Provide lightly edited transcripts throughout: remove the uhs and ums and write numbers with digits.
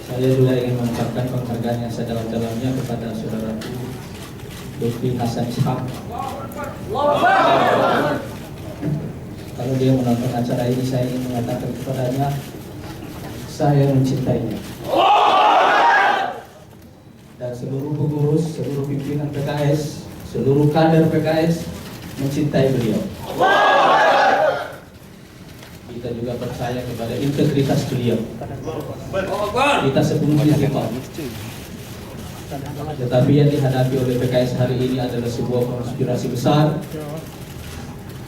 Saya juga ingin mengucapkan penghargaan yang sedalam-dalamnya kepada saudaraku Lutfi Hasan Ishak. Kalau dia menonton acara ini, saya ingin mengatakan kepadanya, saya mencintainya. Dan seluruh pengurus, seluruh pimpinan PKS, seluruh kader PKS mencintai beliau. Kita juga percaya kepada integritas beliau. Kita sepenuhnya ikhlas. Tetapi yang dihadapi oleh PKS hari ini adalah sebuah konspirasi besar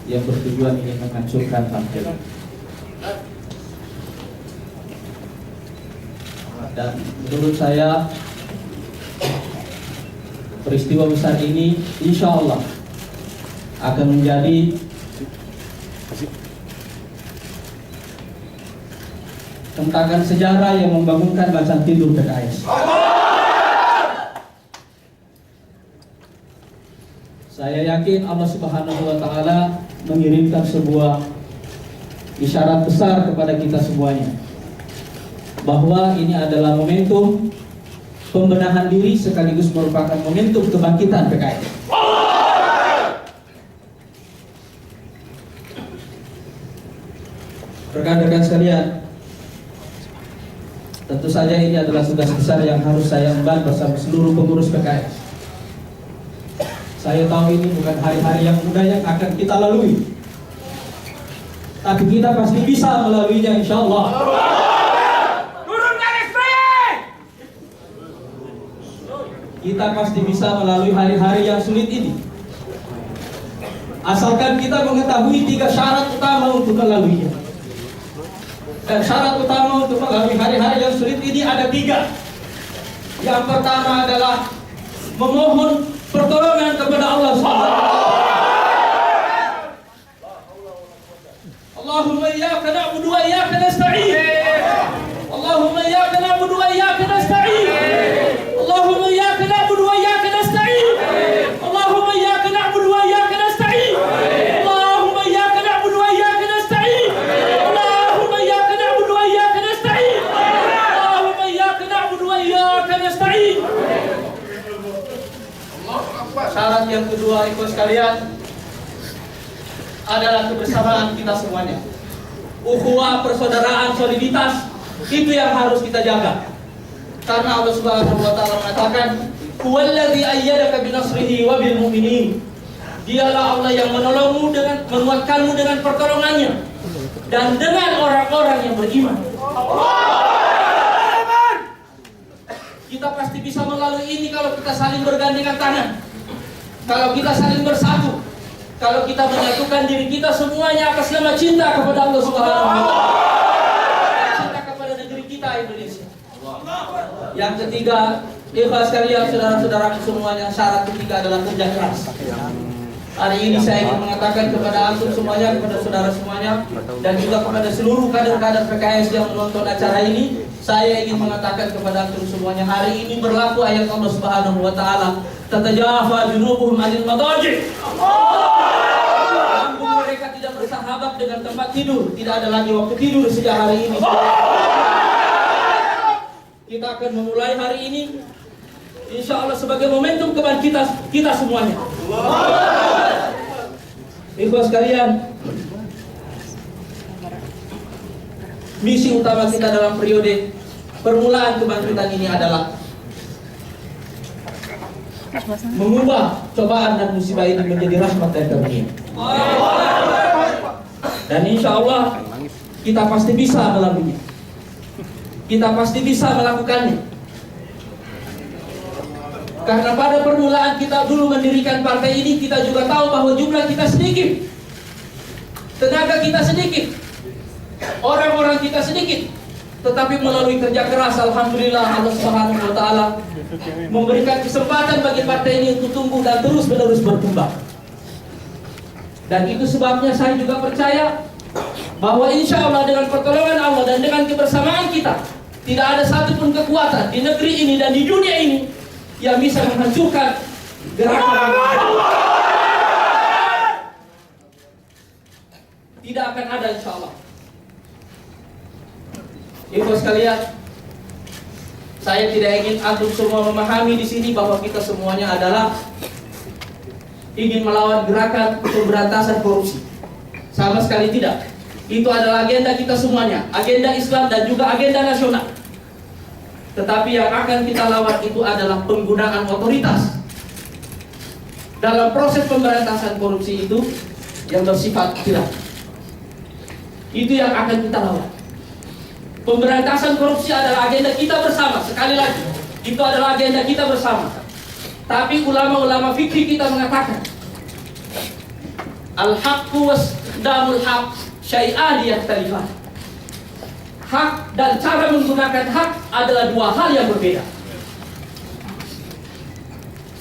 yang bertujuan ingin menghancurkan partai. Dan menurut saya peristiwa besar ini insya Allah akan menjadi hentakan sejarah yang membangunkan barisan tidur PKS. Saya yakin Allah Subhanahu wa Ta'ala mengirimkan sebuah isyarat besar kepada kita semuanya, bahwa ini adalah momentum pembenahan diri sekaligus merupakan momentum kebangkitan PKS. Rekan-rekan sekalian, tentu saja ini adalah tugas besar yang harus saya emban bersama seluruh pengurus PKS. Saya tahu ini bukan hari-hari yang mudah yang akan kita lalui, tapi kita pasti bisa melaluinya insya Allah. Kita pasti bisa melalui hari-hari yang sulit ini, asalkan kita mengetahui 3 syarat utama untuk melaluinya. Dan syarat utama untuk melalui hari-hari yang sulit ini ada 3. Yang pertama adalah memohon pertolongan kepada Allah SWT. Allahumma iyyaka na'budu wa iyyaka nasta'in. Allahumma iyyaka na'budu wa iyyaka nasta'in. Allahumma iyyaka na'budu wa iyyaka nasta'in. Allahumma iyyaka na'budu wa iyyaka nasta'in. Allahumma iyyaka na'budu wa iyyaka nasta'in. Allahumma iyyaka na'budu wa iyyaka nasta'in. Allahumma iyyaka na'budu wa iyyaka nasta'in. Syarat yang kedua, ikut sekalian, adalah kebersamaan kita semuanya. Ukhuwah, persaudaraan, soliditas, itu yang harus kita jaga. Karena Allah Subhanahu wa Ta'ala mengatakan, "Huwallazi ayyadaka binasrihi wa bil mu'minin." Dialah Allah yang menolongmu dengan menguatkanmu dengan pertolongannya dan dengan orang-orang yang beriman. Kita pasti bisa melalui ini kalau kita saling bergandengan tangan, kalau kita saling bersatu, kalau kita menyatukan diri kita semuanya atas nama cinta kepada Allah Subhanahu wa Ta'ala, cinta kepada negeri kita Indonesia. Yang ketiga, ikhlas sekalian saudara-saudara semuanya, syarat ketiga adalah kerja keras. Hari ini saya ingin mengatakan kepada antum semuanya, kepada saudara semuanya, dan juga kepada seluruh kader-kader PKS yang menonton acara ini, saya ingin mengatakan kepada antum semuanya, hari ini berlaku ayat Allah Subhanahu wa Ta'ala, "Tatajafa junubuhum 'anil madaji'." Lambung mereka tidak bersahabat dengan tempat tidur, tidak ada lagi waktu tidur sejak hari ini. Kita akan memulai hari ini insya Allah sebagai momentum kebangkitan kita semuanya. Ikhwan sekalian, misi utama kita dalam periode permulaan kebangkitan ini adalah mengubah cobaan dan musibah ini menjadi rahmat dan karunia. Dan insya Allah kita pasti bisa melaluinya. Kita pasti bisa melakukannya. Karena pada permulaan kita dulu mendirikan partai ini, kita juga tahu bahwa jumlah kita sedikit, tenaga kita sedikit, orang-orang kita sedikit. Tetapi melalui kerja keras, alhamdulillah Allah Subhanahu wa Ta'ala memberikan kesempatan bagi partai ini untuk tumbuh dan terus-menerus berkembang. Dan itu sebabnya saya juga percaya bahwa insya Allah dengan pertolongan Allah dan dengan kebersamaan kita, tidak ada satupun kekuatan di negeri ini dan di dunia ini yang bisa menghancurkan gerakan. Tidak akan ada insya Allah. Ibu sekalian, Saya tidak ingin antum semua memahami di sini bahwa kita semuanya adalah ingin melawan gerakan pemberantasan korupsi. Sama sekali tidak. Itu adalah agenda kita semuanya, agenda Islam dan juga agenda nasional. Tetapi yang akan kita lawan itu adalah penggunaan otoritas dalam proses pemberantasan korupsi itu yang bersifat tidak. Itu yang akan kita lawan. Pemberantasan korupsi adalah agenda kita bersama. Sekali lagi, itu adalah agenda kita bersama. Tapi ulama-ulama fikih kita mengatakan al-haqqu wasdamul haq syai'an yakhtalifan. Hak dan cara menggunakan hak adalah dua hal yang berbeda.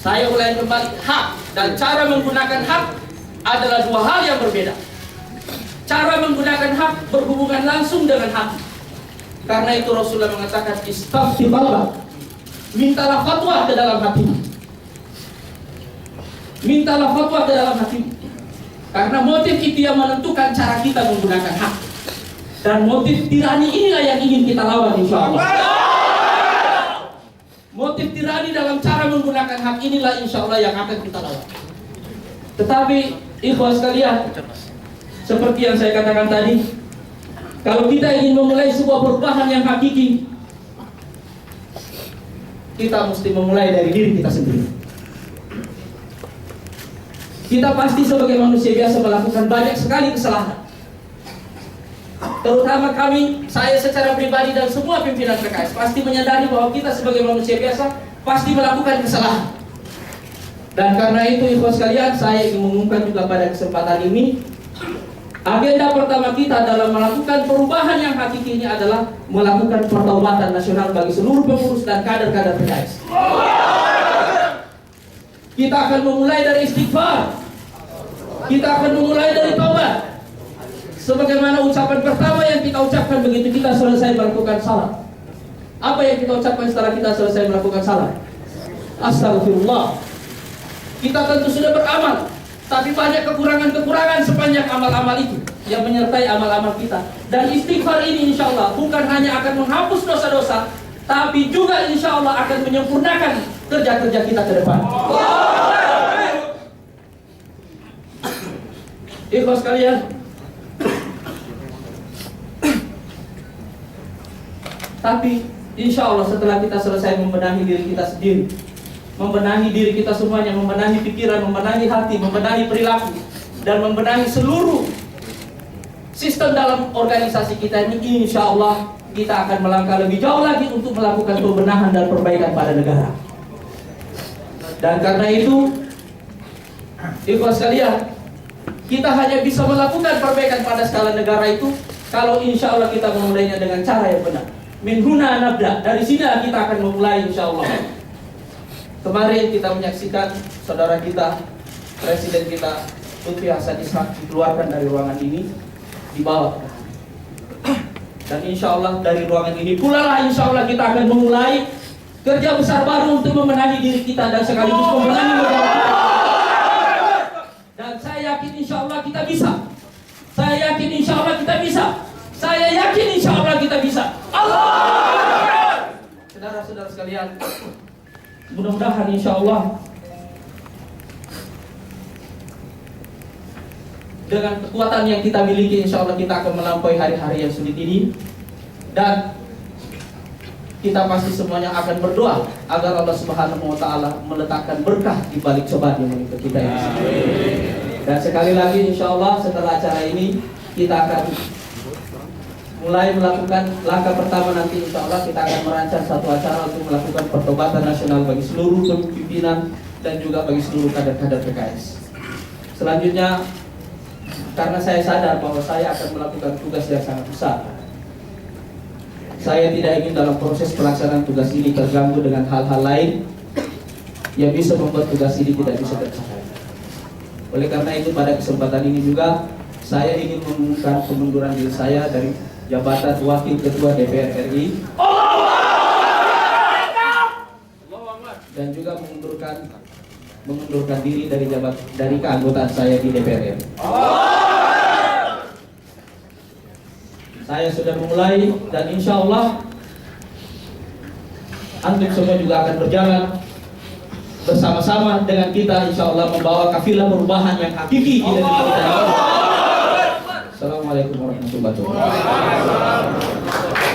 Saya ulangi kembali, hak dan cara menggunakan hak adalah dua hal yang berbeda. Cara menggunakan hak berhubungan langsung dengan hati. Karena itu Rasulullah mengatakan istafti qalbak, mintalah fatwa ke dalam hatimu. Mintalah fatwa ke dalam hatimu. Karena motif itu yang menentukan cara kita menggunakan hak. Dan motif tirani inilah yang ingin kita lawan insya Allah. Motif tirani dalam cara menggunakan hak inilah insya Allah yang akan kita lawan. Tetapi ikhwan sekalian, seperti yang saya katakan tadi, kalau kita ingin memulai sebuah perubahan yang hakiki, kita mesti memulai dari diri kita sendiri. Kita pasti sebagai manusia biasa melakukan banyak sekali kesalahan. Terutama kami, saya secara pribadi dan semua pimpinan PKS pasti menyadari bahwa kita sebagai manusia biasa pasti melakukan kesalahan. Dan karena itu ikhwan sekalian, saya ingin mengumumkan juga pada kesempatan ini, agenda pertama kita dalam melakukan perubahan yang hakiki ini adalah melakukan pertaubatan nasional bagi seluruh pengurus dan kader-kader PKS. Kita akan memulai dari istighfar. Kita akan memulai dari taubat. Sebagaimana ucapan pertama yang kita ucapkan begitu kita selesai melakukan salah. Apa yang kita ucapkan setelah kita selesai melakukan salah? Astagfirullah. Kita tentu sudah beramal, tapi banyak kekurangan-kekurangan sepanjang amal-amal itu yang menyertai amal-amal kita. Dan istighfar ini insya Allah bukan hanya akan menghapus dosa-dosa, tapi juga insya Allah akan menyempurnakan kerja-kerja kita ke depan. Ikhwan sekalian, tapi insya Allah setelah kita selesai membenahi diri kita sendiri, membenahi diri kita semuanya, membenahi pikiran, membenahi hati, membenahi perilaku, dan membenahi seluruh sistem dalam organisasi kita ini, insya Allah kita akan melangkah lebih jauh lagi untuk melakukan pembenahan dan perbaikan pada negara. Dan karena itu, ikhwan sekalian, kita hanya bisa melakukan perbaikan pada skala negara itu kalau insya Allah kita memulainya dengan cara yang benar. Min huna nabda, dari sini kita akan memulai insya Allah. Kemarin kita menyaksikan saudara kita, presiden kita, Lutfi Hasan Ishak dikeluarkan dari ruangan ini, dibawa. Dan insya Allah dari ruangan ini pula lah insya Allah kita akan memulai kerja besar baru untuk membenahi diri kita dan sekaligus membenahi negara kita. Dan saya yakin insya Allah kita bisa. Saya yakin insya Allah kita bisa. Saya yakin insya Allah kita bisa. Allah. Saudara-saudara sekalian, mudah-mudahan insya Allah dengan kekuatan yang kita miliki, insya Allah kita akan melampaui hari-hari yang sulit ini. Dan kita pasti semuanya akan berdoa agar Allah Subhanahu wa Ta'ala meletakkan berkah di balik cobaan yang menimpa kita ini. Dan sekali lagi insya Allah setelah acara ini kita akan mulai melakukan langkah pertama. Nanti insya Allah kita akan merancang satu acara untuk melakukan pertobatan nasional bagi seluruh pimpinan dan juga bagi seluruh kader-kader PKS. Selanjutnya, karena saya sadar bahwa saya akan melakukan tugas yang sangat besar, saya tidak ingin dalam proses pelaksanaan tugas ini terganggu dengan hal-hal lain yang bisa membuat tugas ini tidak bisa tercapai. Oleh karena itu pada kesempatan ini juga saya ingin mengumumkan pengunduran diri saya dari jabatan Wakil Ketua DPR RI dan juga mengundurkan diri dari keanggotaan saya di DPR RI. Saya sudah memulai dan insya Allah antum semua juga akan berjalan bersama-sama dengan kita, insya Allah membawa kafilah perubahan yang hakiki di negeri kita. Assalamualaikum warahmatullahi wabarakatuh.